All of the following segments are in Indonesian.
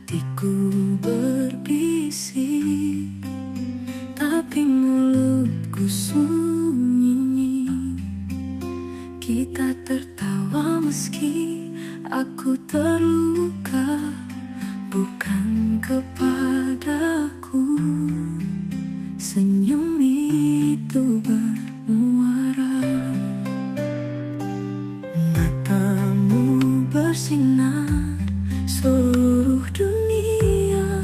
Hatiku berbisik, tapi mulutku sunyi. Kita tertawa meski aku terluka, bukan kepadaku. Senyum itu bermuara, matamu bersinar seluruh dunia,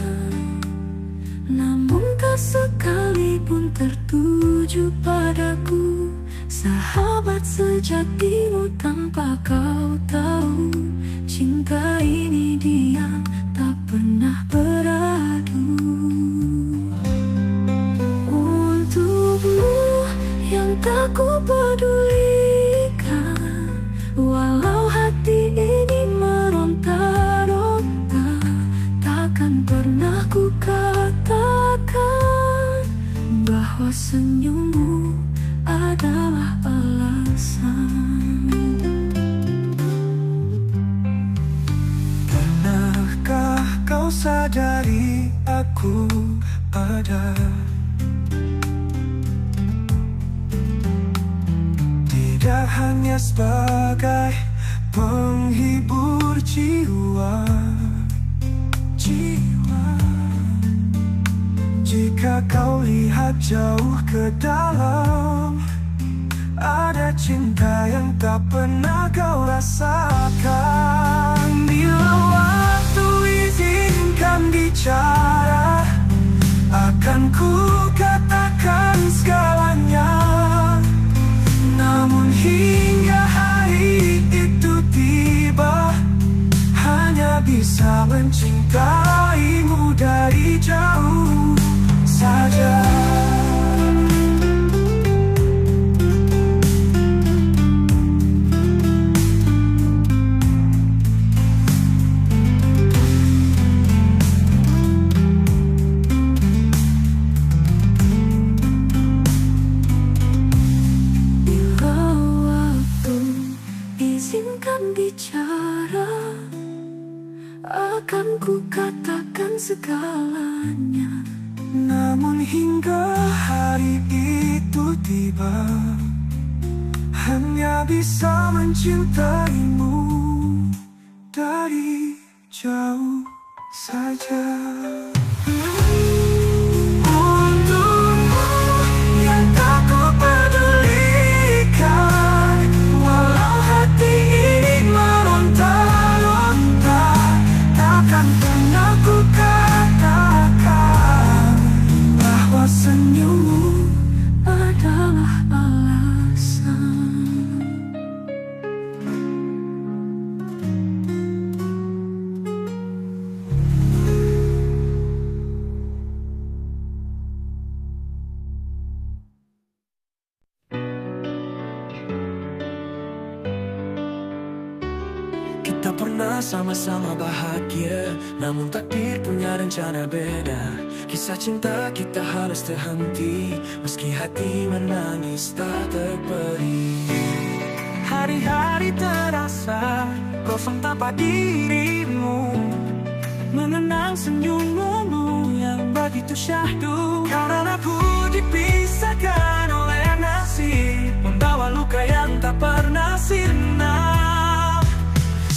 namun tak sekalipun tertuju padaku. Sahabat sejatimu tanpa kau tahu, cinta ini diam tak pernah beradu. Untukmu yang tak ku pedulikan, walau hati ini meronta-ronta, takkan pernah ku katakan bahwa senyummu adalah alasan. Pernahkah kau sadari aku ada? Tidak hanya sebagai penghibur jiwa. Jika kau lihat jauh ke dalam, ada cinta yang tak pernah kau rasakan. Bila waktu izinkan bicara, akan ku katakan segalanya. Namun hingga hari itu tiba, hanya bisa mencintaimu dari jauh saja. Izinkan bicara, akan ku katakan segalanya. Namun hingga hari itu tiba, hanya bisa mencintaimu dari jauh saja. Untukmu yang tak ku pedulikan, walau hati ini meronta-ronta, takkan pernah ku katakan bahwa senyummu adalah alasan. Kita pernah sama-sama bahagia, namun takdir punya rencana beda. Kisah cinta kita harus terhenti, meski hati menangis tak terperi. Hari-hari terasa kosong tanpa dirimu, mengenang senyummu yang begitu syahdu. Karena aku dipisahkan oleh nasib, membawa luka yang tak pernah sirna.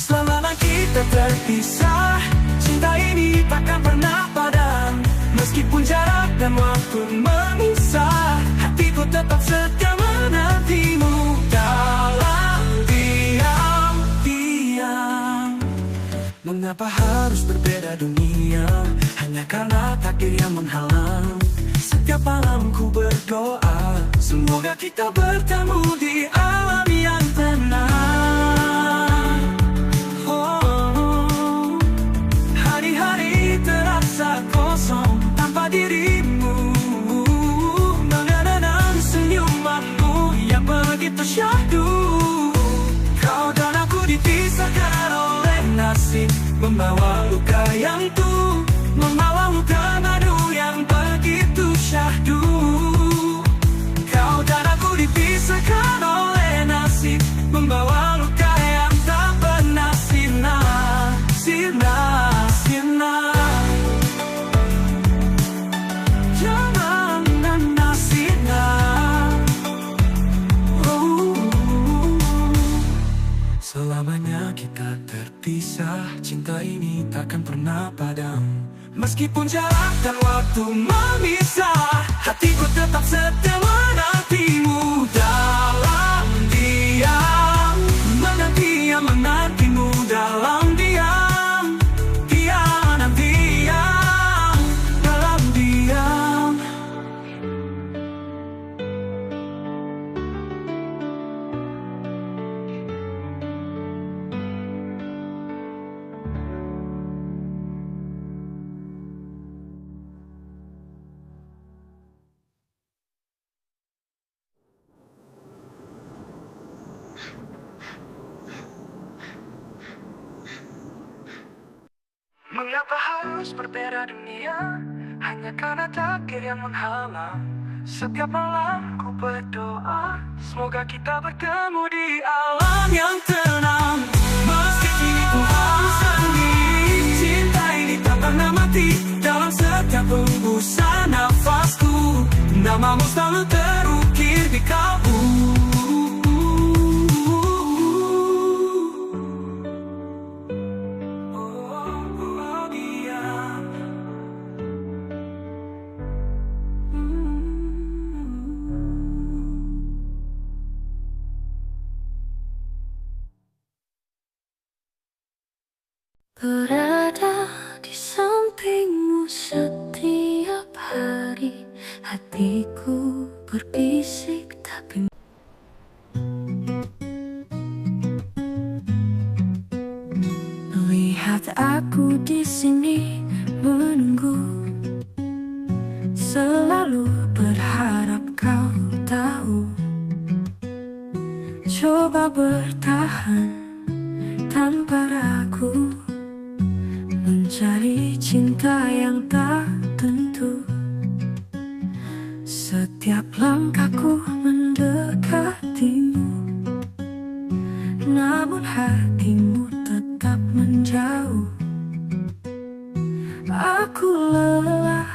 Selama kita terpisah, cinta ini takkan pernah padam. Meskipun jarak dan waktu memisah, hatiku tetap setia menantimu dalam diam-diam. Mengapa harus berbeda dunia, hanya karena takdir yang menghalang. Setiap malam ku berdoa, semoga kita bertemu di alam yang tenang. Hari-hari terasa kosong tanpa dirimu, mengenang senyumanmu yang begitu syahdu. Kau dan aku dipisahkan oleh nasib, membawa luka yang tuh, membawa luka madu yang begitu syahdu. Kau dan aku dipisahkan oleh nasib, membawa luka yang tak pernah sirna. Sirna, sirna. bisa, cinta ini takkan pernah padam. Meskipun jarak dan waktu memisah, hatiku tetap setia menantimu dalam diam. Menantimu dalam diam. Diam, diam, dalam diam. Mengapa harus berbeda dunia? Hanya karena takdir yang menghalang. Setiap malam ku berdoa, semoga kita bertemu di alam yang tenang. Meski kini ku harus sendiri, cinta ini tak pernah mati. Dalam setiap hembusan nafasku, namamu selalu terukir di kalbu. Berada di sampingmu setiap hari, hatiku berbisik tapi lihat aku di sini menunggu, selalu berharap kau tahu. Coba bertahan tanpa ragu, mencari cinta yang tak tentu. Setiap langkahku mendekatimu, namun hatimu tetap menjauh. Aku lelah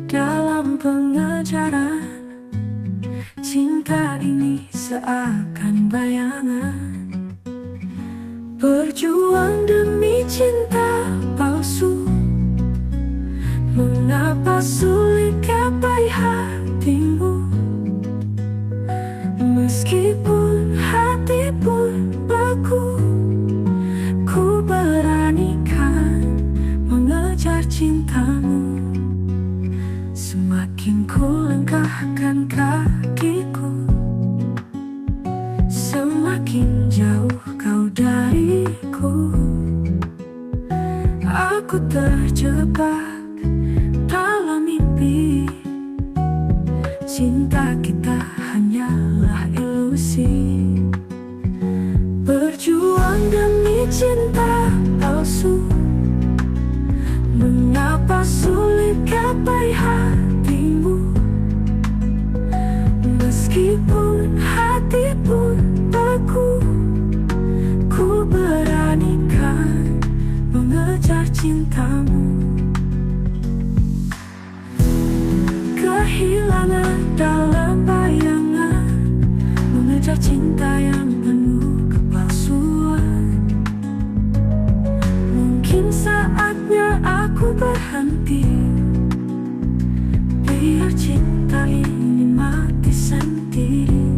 dalam pengejaran, cinta ini seakan bayangan. Berjuang demi cinta palsu, mengapa sulit gapai hatimu? Meskipun hati pun beku, ku beranikan mengejar cintamu. Semakin ku langkahkan kakiku, semakin jauh kau dariku. Aku terjebak dalam mimpi, cinta kita hanyalah ilusi. Berjuang demi cinta palsu, mengapa sulit gapai hatimu? Meskipun hati pun beku, ku beranikan mengejar cintamu. Kehilangan dalam bayangan, mengejar cinta yang penuh kepalsuan. Mungkin saatnya aku berhenti, biar cinta ini mati sendiri.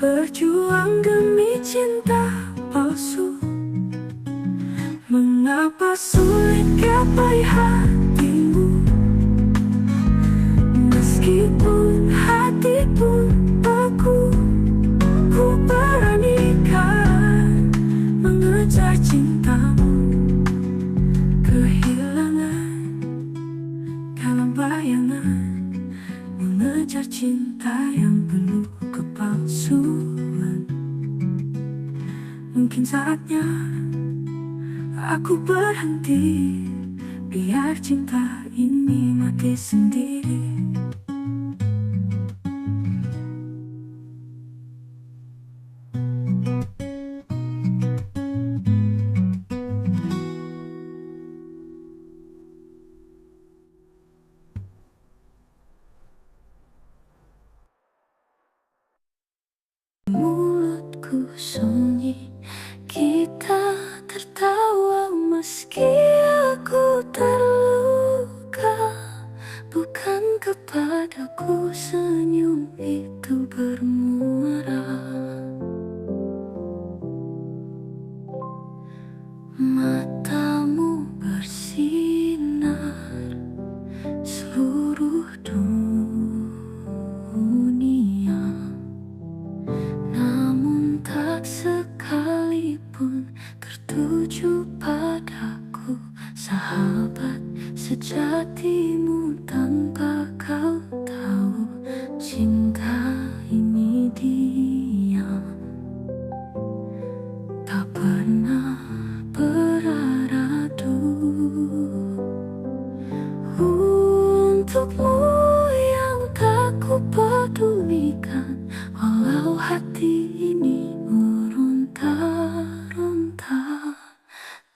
Berjuang demi cinta palsu, mengapa sulit gapai hatimu? Meskipun hati pun beku, ku beranikan mengejar cintamu. Kehilangan dalam bayangan, mengejar cinta yang penuh kepalsuan. Mungkin saatnya aku berhenti, biar cinta ini ini mati sendiri. Mulutku sunyi, kita tertawa meski aku terluka. Bukan kepadaku senyum itu bermuara. Matamu bersinar seluruh dunia, namun tak sekalipun tertuju padaku. Sahabat sejatimu tanpa kau tahu, cinta ini diam, tak pernah beraradu. Untukmu yang tak kupedulikan, walau hati ini meronta-ronta.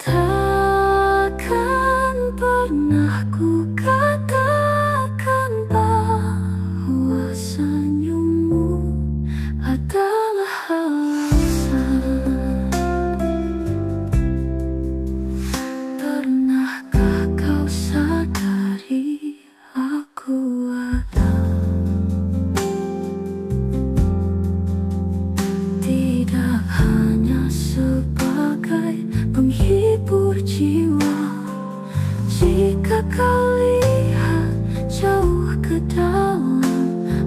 Takkan pernah ku katakan bahwa senyummu adalah alasan. Pernahkah kau sadari aku ada? Tidak hanya sebagai penghibur jiwa. Jika kau lihat jauh ke dalam,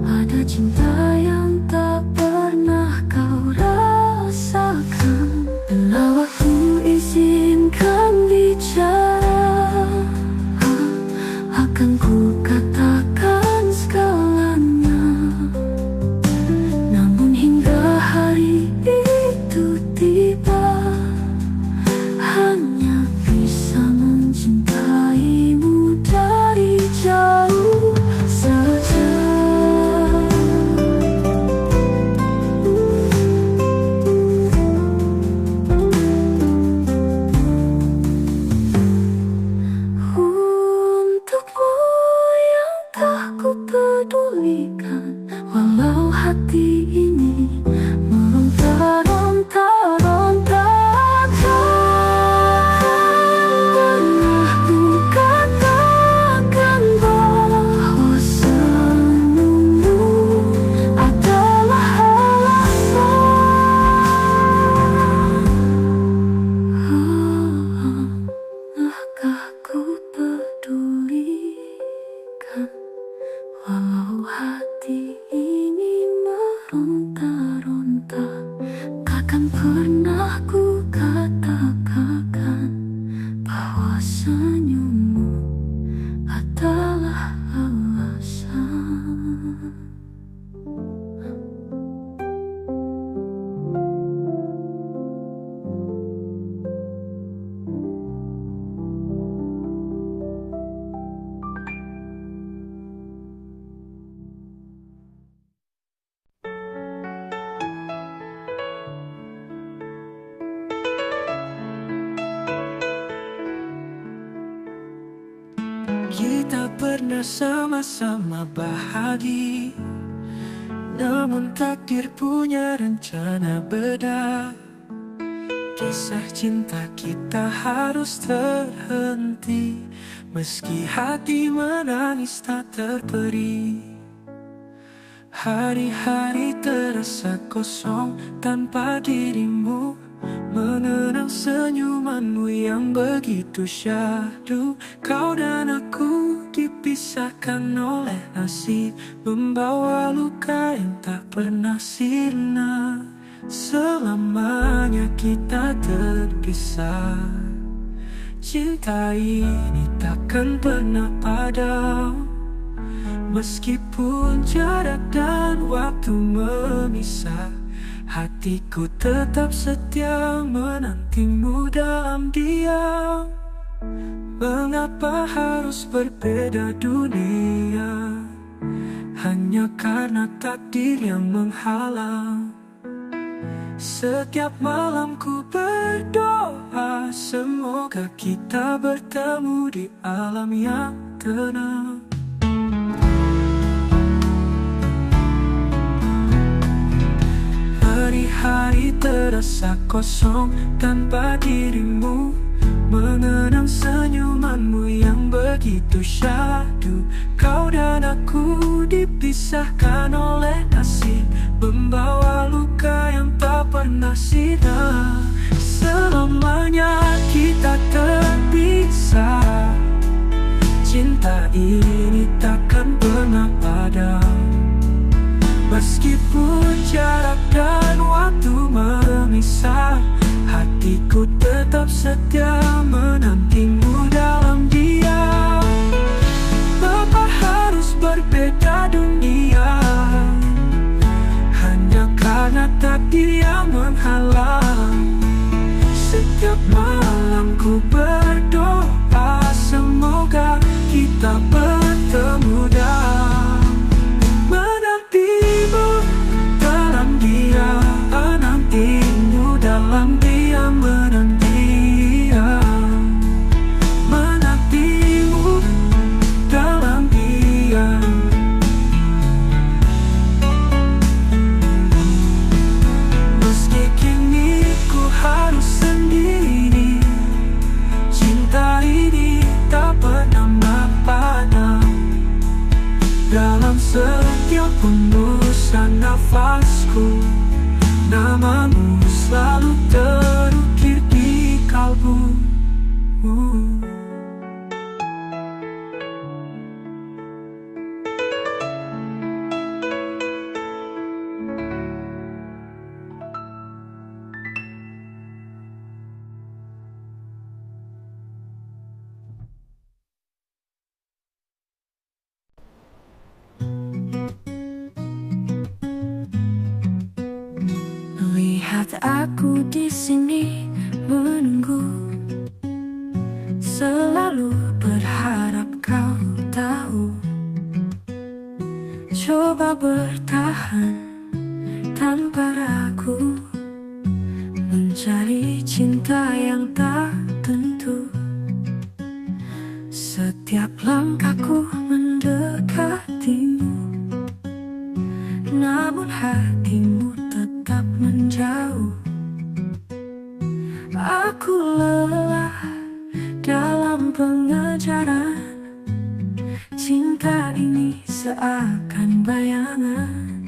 ada cinta yang tak pernah kau rasakan. Bila waktu izinkan bicara, akan ku katakan segalanya. Namun hingga hari itu tiba, hanya bisa mencintaimu dari jauh saja. Untukmu yang tak kupedulikan, walau hati ini meronta-ronta. Pernah ku katakan bahwa senyummu adalah alasan. Pernahkah ku pedulikan, walau hati ini meronta-ronta. Takkan pernah ku katakan bahwa senyummu adalah alasan. Kita pernah sama-sama bahagia, namun takdir punya rencana beda. Kisah cinta kita harus terhenti, meski hati menangis tak terperi. Hari-hari terasa kosong tanpa dirimu, mengenang senyumanmu yang begitu syahdu. Kau dan aku dipisahkan oleh nasib, membawa luka yang tak pernah sirna. Selamanya kita terpisah. Cinta ini takkan pernah padam, meskipun jarak dan waktu memisah. Hatiku tetap setia menantimu dalam diam. Mengapa harus berbeda dunia? Hanya karena takdir yang menghalang. Setiap malam ku berdoa, semoga kita bertemu di alam yang tenang. Hari-hari terasa kosong tanpa dirimu, mengenang senyumanmu yang begitu syahdu. Kau dan aku dipisahkan oleh nasib, membawa luka yang tak pernah sida. Selamanya kita terpisah, cinta ini takkan pernah padam. Meskipun jarak dan waktu memisah, hatiku tetap setia menantimu dalam diam. Mengapa harus berbeda dunia? Hanya karena takdir yang menghalang. Setiap malam ku berdoa, semoga kita bertemu dan menantimu dalam diam. Menantimu dalam diam, menantimu dalam diam. Meski kini ku harus sendiri, cinta ini tak pernah padam. Dalam setiap hembusan nafasku, namamu selalu terukir di kalbu. Lihat aku di sini menunggu, selalu berharap kau tahu. Coba bertahan tanpa ragu, mencari cinta yang tak tentu. Setiap langkahku mendekatimu, namun hatimu tetap menjauh. Aku lelah dalam pengejaran, cinta ini seakan bayangan.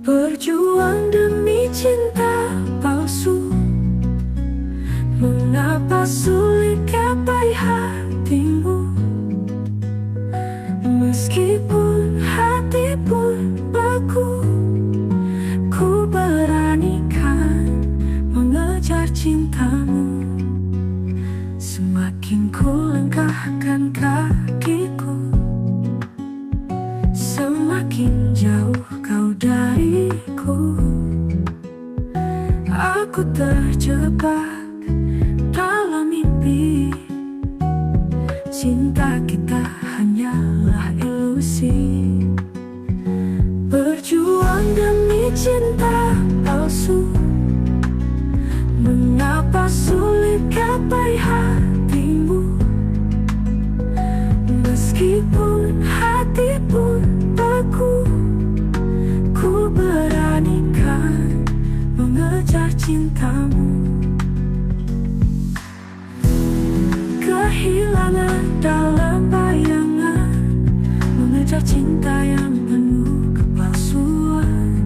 Berjuang demi cinta palsu, mengapa sulit gapai hatimu? Meskipun hati pun beku, ku beranikan mengejar cintamu. Semakin ku langkahkan kakiku, semakin jauh kau dariku. Aku terjebak dalam mimpi, cinta kita hanyalah ilusi. Berjuang demi cinta palsu, mengapa sulit gapai hatimu? Meskipun hati pun beku, ku beranikan mengejar cintamu. Kehilangan dalam bayangan, mengejar cinta yang penuh kepalsuan.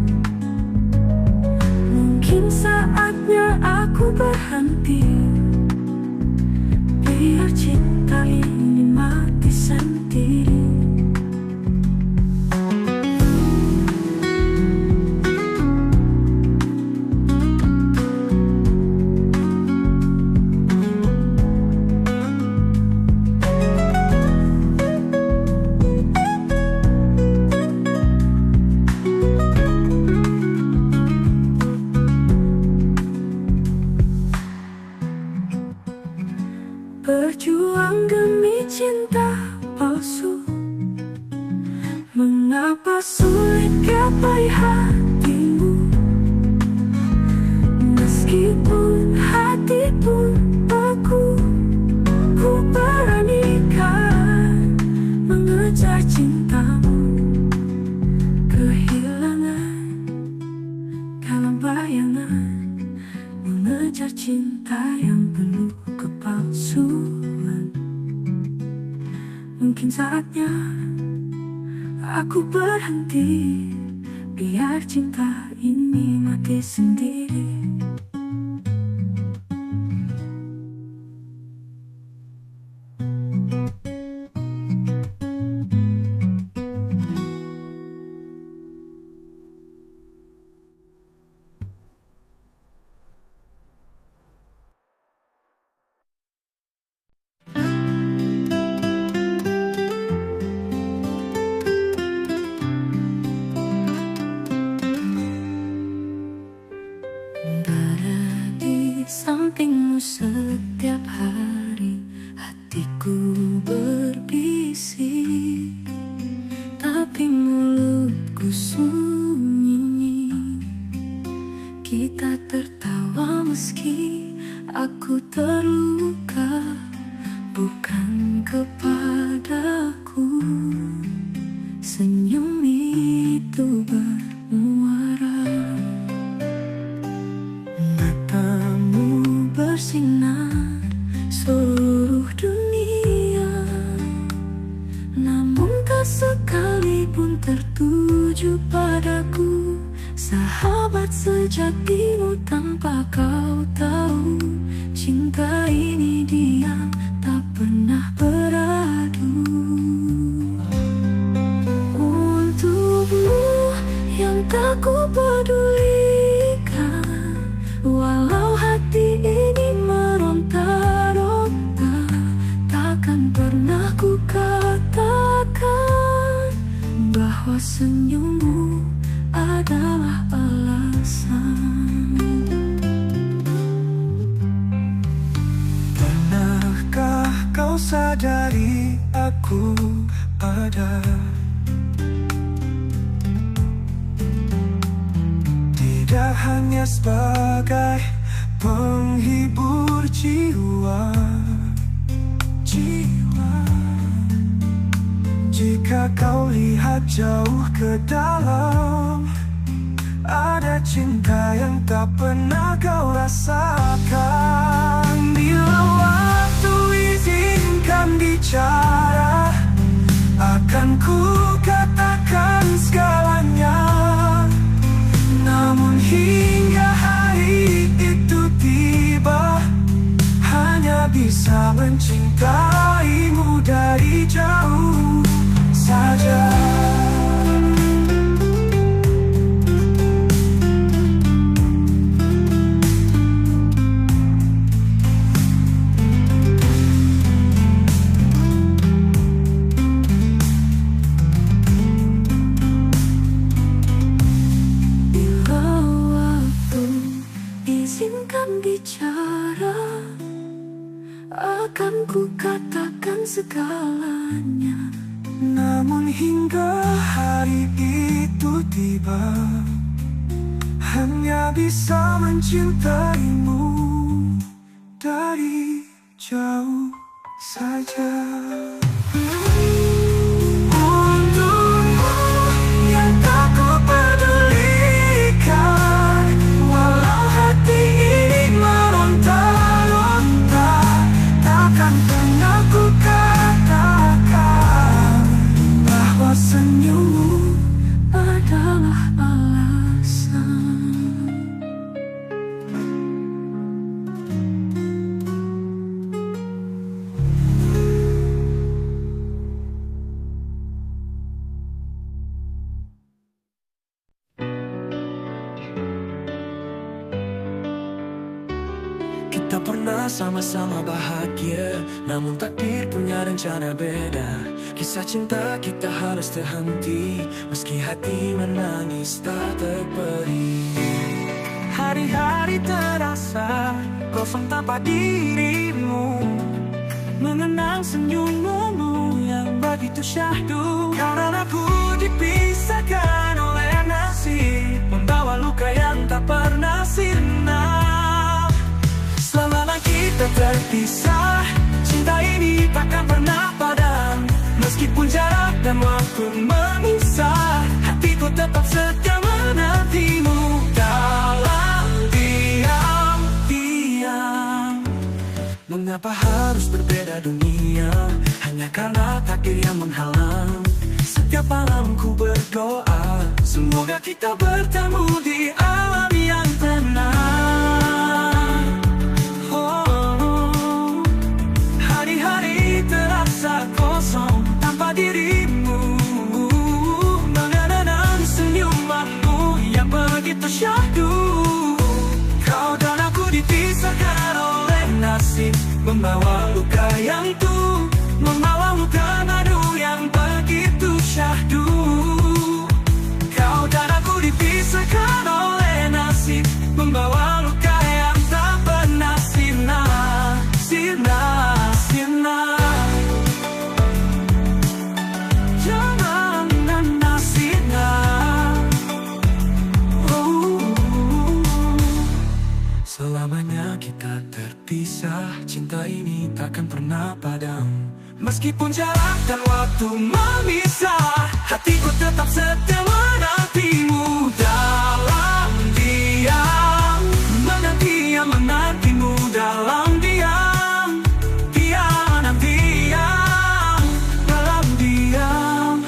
Mungkin saatnya aku berhenti, biar cinta ini mati sendiri. Betapa sulit gapai hatimu, meskipun hati pun beku. Ku beranikan mengejar cintamu, kehilangan dalam bayangan, mengejar cinta yang penuh kepalsuan. Mungkin saatnya aku berhenti, biar cinta ini mati sendiri. Sampingmu setiap hari, hatiku berbisik, tapi mulutku sunyi. Kita tertawa meski aku terluka, bukan kepadaku. Senyum itu bermuara, bersinar seluruh dunia, namun tak sekalipun tertuju padaku. Sahabat sejatimu tanpa kau tahu, cinta ini diam, tak pernah beradu. Untukmu yang tak ku pedulikan, walau hati ini meronta-ronta, takkan pernah ku katakan bahwa senyummu adalah alasan. Pernahkah kau sadari aku ada? Tidak hanya sebagai penghibur jiwa. Jika kau lihat jauh ke dalam, ada cinta yang tak pernah kau rasakan. Bila waktu izinkan bicara, akan ku katakan segalanya. Namun hingga hari itu tiba, hanya bisa mencintaimu dari jauh saja. Izinkan bicara, akan ku katakan segalanya. Namun hingga hari itu tiba, hanya bisa mencintaimu dari jauh saja. Untukmu yang tak ku pedulikan, walau hati ini meronta-ronta, takkan pernah ku katakan bahwa senyummu adalah alasan. Kita pernah sama-sama bahagia, namun takdir punya rencana beda. Kisah cinta kita harus terhenti, meski hati menangis tak terperi. Hari-hari terasa kosong tanpa dirimu, mengenang senyummu yang begitu syahdu. Karena aku dipisah terpisah, cinta ini takkan pernah padam. Meskipun jarak dan waktu memisah, hatiku tetap setia menantimu dalam diam-diam. Mengapa harus berbeda dunia, hanya karena takdir yang menghalang. Setiap malam ku berdoa, semoga kita bertemu di alam yang tenang. Oh, hari-hari terasa kosong tanpa dirimu, mengenang senyumanmu yang begitu syahdu. Kau dan aku dipisahkan oleh nasib, membawa luka yang tuh, membawa luka madu yang begitu syahdu. Kau dan aku dipisahkan oleh nasib, membawa luka yang tak pernah sirna, sirna, sirna. Jangan pernah sirna. Selamanya kita terpisah, cinta ini takkan pernah padam. Meskipun jarak dan waktu memisah, hatiku tetap setia menantimu dalam diam. Menantimu dalam diam, diam, diam, dalam diam.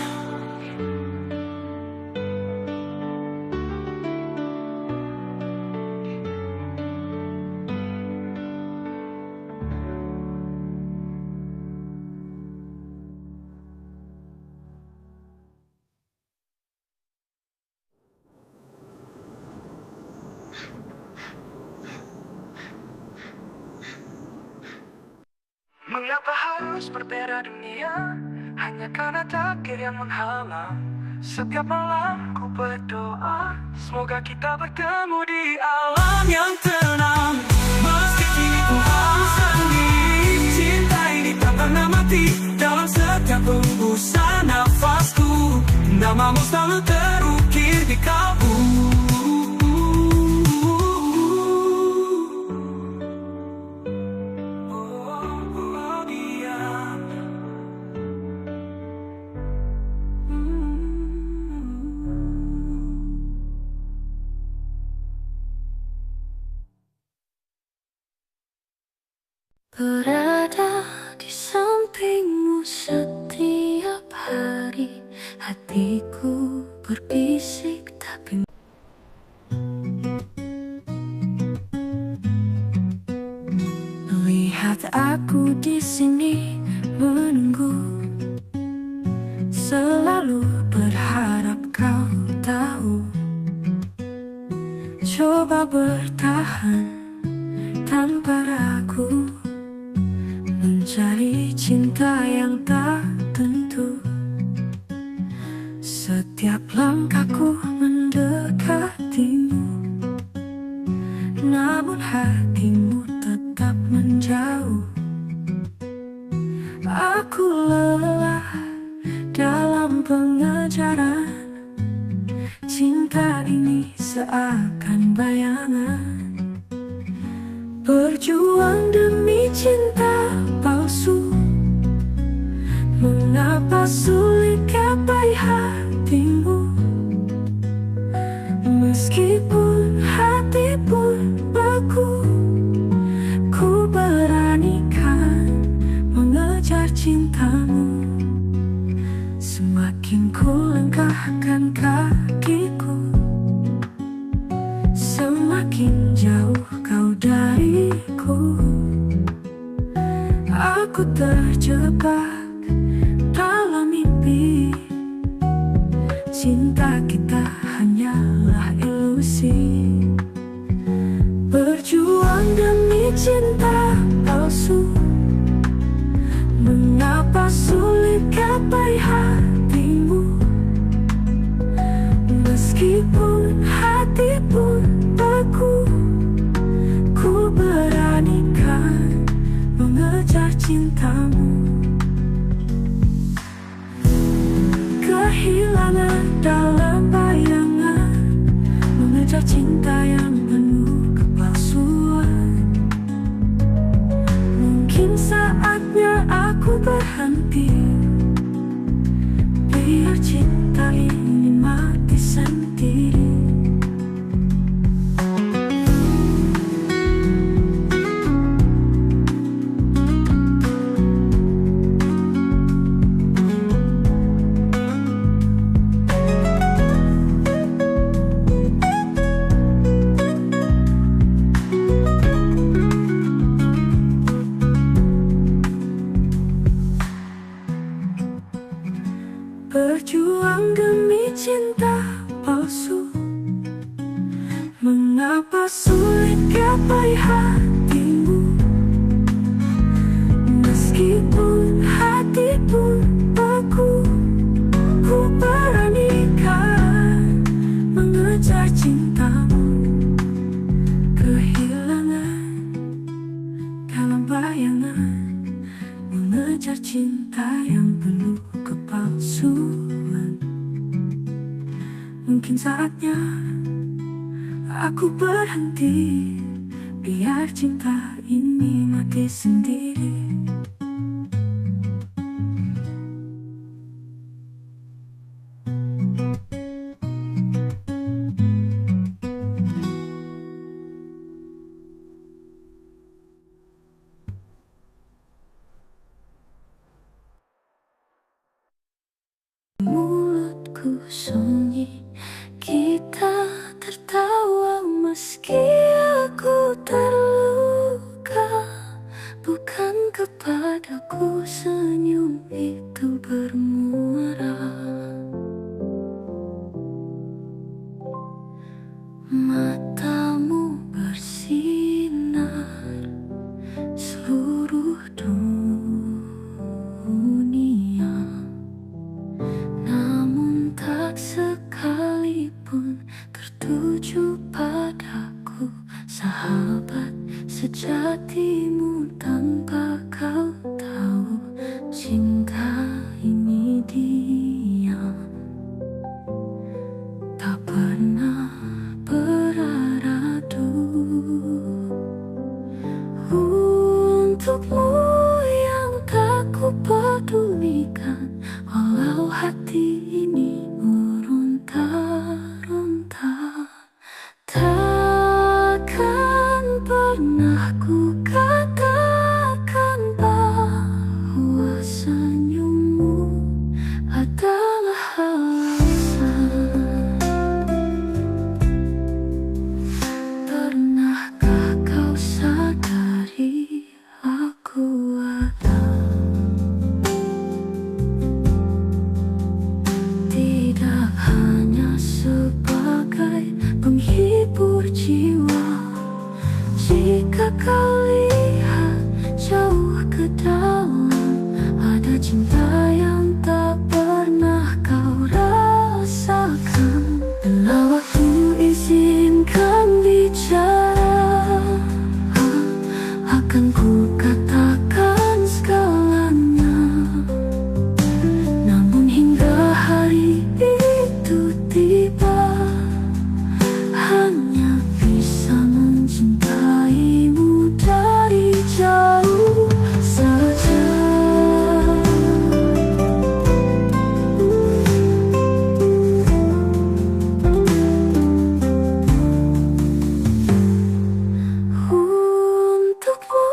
Mengapa harus berbeda dunia, hanya karena takdir yang menghalang. Setiap malam ku berdoa, semoga kita bertemu di alam yang tenang. Meski kini ku harus sendiri, cinta ini tak pernah mati. Dalam setiap hembusan nafasku, namamu selalu terukir di kalbu. Berada di sampingmu setiap hari, hatiku berbisik tapi lihat aku di sini menunggu, selalu berharap kau tahu. Coba bertahan tanpa ragu, mencari cinta yang tak tentu. Setiap langkahku mendekatimu, namun hatimu tetap menjauh. Aku lelah dalam pengejaran, cinta ini seakan bayangan. Berjuang demi cinta palsu, mengapa sulit gapai hatimu? Meskipun hati pun beku, ku beranikan mengejar cintamu. Semakin ku langkahkan kakiku, semakin jauh kau dariku. Aku terjebak dalam mimpi, cinta kita hanyalah ilusi. Berjuang demi cinta palsu, mengapa sulit gapai hatimu? Meskipun hati pun beku, ku beranikan mengejar cintamu. Kehilangan dalam bayangan, mengejar cinta yang penuh kepalsuan. Mungkin saatnya aku berhenti, biar cinta ini mati sendiri. Mulutku sunyi, kita tertawa meski aku terluka. Bukan kepadaku senyum itu bermuara. Matamu bersinar seluruh dunia, namun tak sekalipun tertuju padaku. Sahabat sejatimu tanpa kau tahu, cinta ini diam, tak pernah beraradu. Untukmu yang tak kupedulikan, walau hati ini meronta-ronta, takkan pernah ku katakan bahwa senyummu adalah alasan. Pernahkah kau sadari aku ada, tidak hanya sebagai penghibur jiwa. Jika kau lihat jauh ke dalam, ada cinta yang tak pernah kau rasakan. Bila waktu izinkan bicara, akan ku katakan segalanya. Namun hingga hari itu tiba, hanya bisa mencintaimu dari jauh saja. Untukmu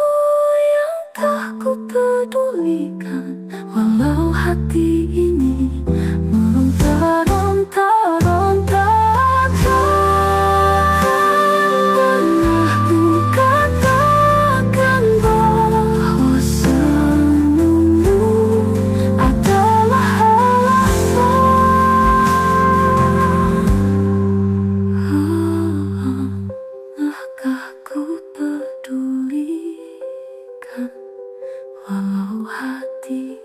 yang tak kupedulikan, walau hati ini meronta-ronta-ronta, pernah ku katakan bahwa senyummu adalah alasan. Pernahkah ku pedulikan, walau hati